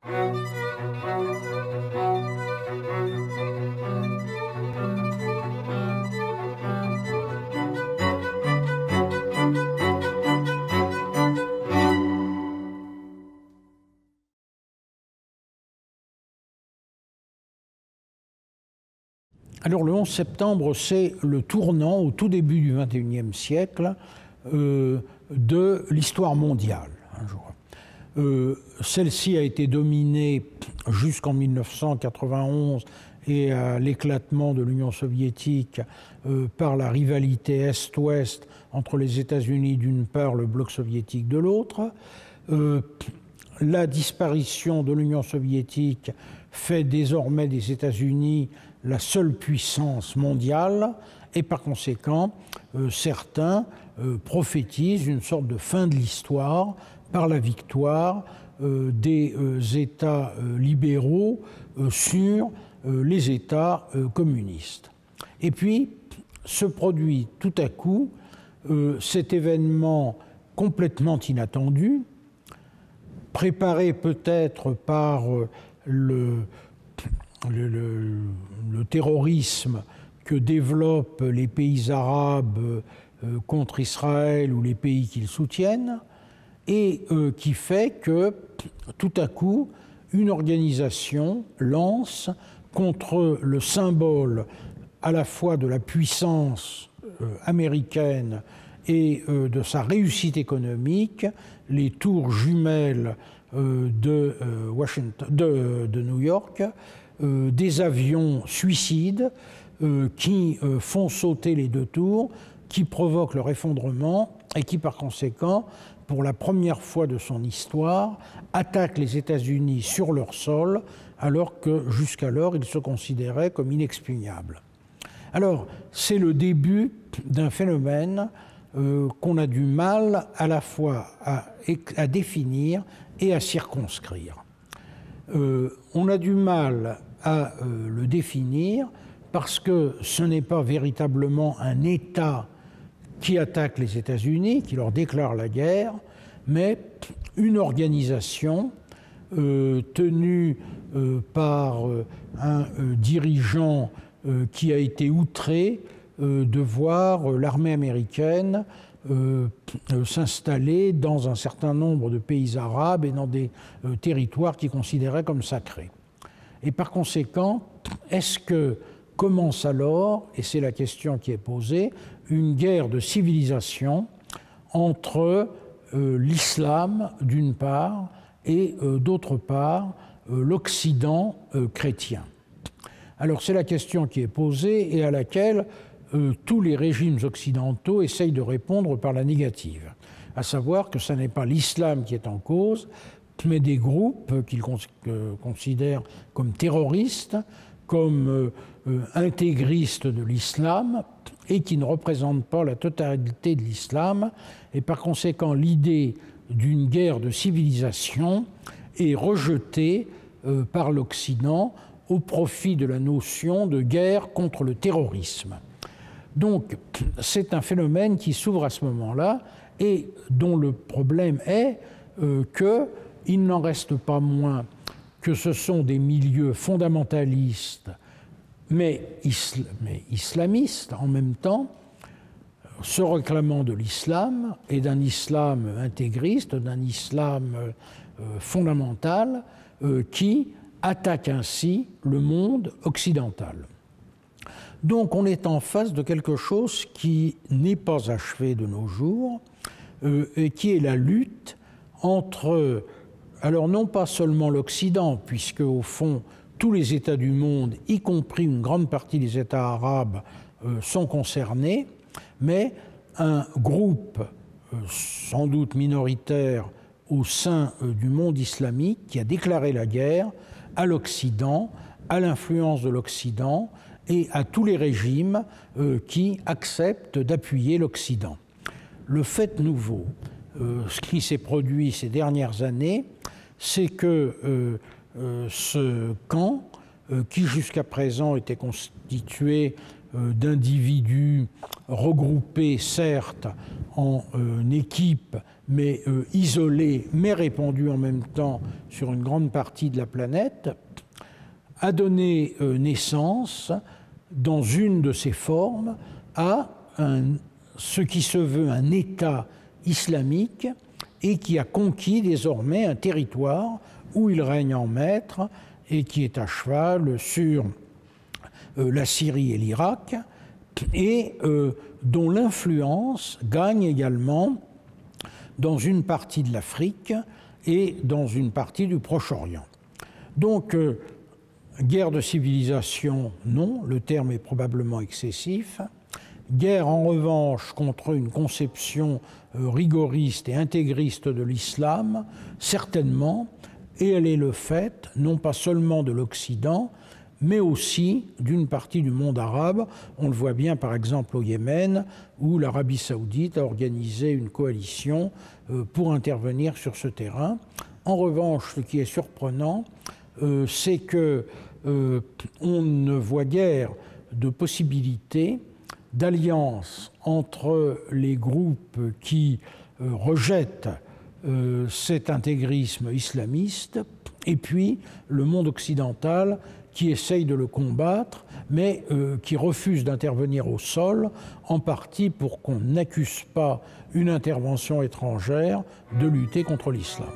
Alors le 11 septembre, c'est le tournant au tout début du XXIe siècle de l'histoire mondiale. Celle-ci a été dominée jusqu'en 1991 et à l'éclatement de l'Union soviétique par la rivalité Est-Ouest entre les États-Unis d'une part, le bloc soviétique de l'autre. La disparition de l'Union soviétique fait désormais des États-Unis la seule puissance mondiale et par conséquent, certains prophétisent une sorte de fin de l'histoire par la victoire des États libéraux sur les États communistes. Et puis, se produit tout à coup cet événement complètement inattendu, préparé peut-être par le terrorisme que développent les pays arabes contre Israël ou les pays qu'ils soutiennent, et qui fait que, tout à coup, une organisation lance contre le symbole à la fois de la puissance américaine et de sa réussite économique, les tours jumelles de New York, des avions suicides qui font sauter les deux tours, qui provoquent leur effondrement et qui, par conséquent, pour la première fois de son histoire, attaquent les États-Unis sur leur sol, alors que jusqu'alors ils se considéraient comme inexpugnables. Alors, c'est le début d'un phénomène qu'on a du mal à la fois à définir et à circonscrire. On a du mal à le définir parce que ce n'est pas véritablement un État qui attaque les États-Unis, qui leur déclare la guerre, mais une organisation tenue par un dirigeant qui a été outré de voir l'armée américaine s'installer dans un certain nombre de pays arabes et dans des territoires qu'il considérait comme sacrés. Et par conséquent, est-ce que commence alors, et c'est la question qui est posée, une guerre de civilisation entre l'islam d'une part et d'autre part l'Occident chrétien. Alors c'est la question qui est posée et à laquelle tous les régimes occidentaux essayent de répondre par la négative, à savoir que ce n'est pas l'islam qui est en cause, mais des groupes qu'ils considèrent comme terroristes, comme intégristes de l'islam et qui ne représentent pas la totalité de l'islam. Et par conséquent, l'idée d'une guerre de civilisation est rejetée par l'Occident au profit de la notion de guerre contre le terrorisme. Donc, c'est un phénomène qui s'ouvre à ce moment-là et dont le problème est qu'il n'en reste pas moins que ce sont des milieux fondamentalistes, mais islamistes en même temps, se réclamant de l'islam et d'un islam intégriste, d'un islam fondamental, qui attaque ainsi le monde occidental. Donc on est en face de quelque chose qui n'est pas achevé de nos jours, et qui est la lutte entre, alors non pas seulement l'Occident, puisque au fond tous les États du monde, y compris une grande partie des États arabes, sont concernés, mais un groupe sans doute minoritaire au sein du monde islamique qui a déclaré la guerre à l'Occident, à l'influence de l'Occident et à tous les régimes qui acceptent d'appuyer l'Occident. Le fait nouveau, ce qui s'est produit ces dernières années, c'est que ce camp, qui jusqu'à présent était constitué d'individus regroupés, certes, en équipes, mais isolés, mais répandus en même temps sur une grande partie de la planète, a donné naissance, dans une de ses formes, à ce qui se veut un État islamique et qui a conquis désormais un territoire où il règne en maître et qui est à cheval sur la Syrie et l'Irak, et dont l'influence gagne également dans une partie de l'Afrique et dans une partie du Proche-Orient. Donc, guerre de civilisation, non, le terme est probablement excessif. Guerre, en revanche, contre une conception rigoriste et intégriste de l'islam, certainement, et elle est le fait, non pas seulement de l'Occident, mais aussi d'une partie du monde arabe. On le voit bien, par exemple, au Yémen, où l'Arabie saoudite a organisé une coalition pour intervenir sur ce terrain. En revanche, ce qui est surprenant, c'est que on ne voit guère de possibilité d'alliance entre les groupes qui rejettent cet intégrisme islamiste et puis le monde occidental qui essaye de le combattre, mais qui refuse d'intervenir au sol, en partie pour qu'on n'accuse pas une intervention étrangère de lutter contre l'islam.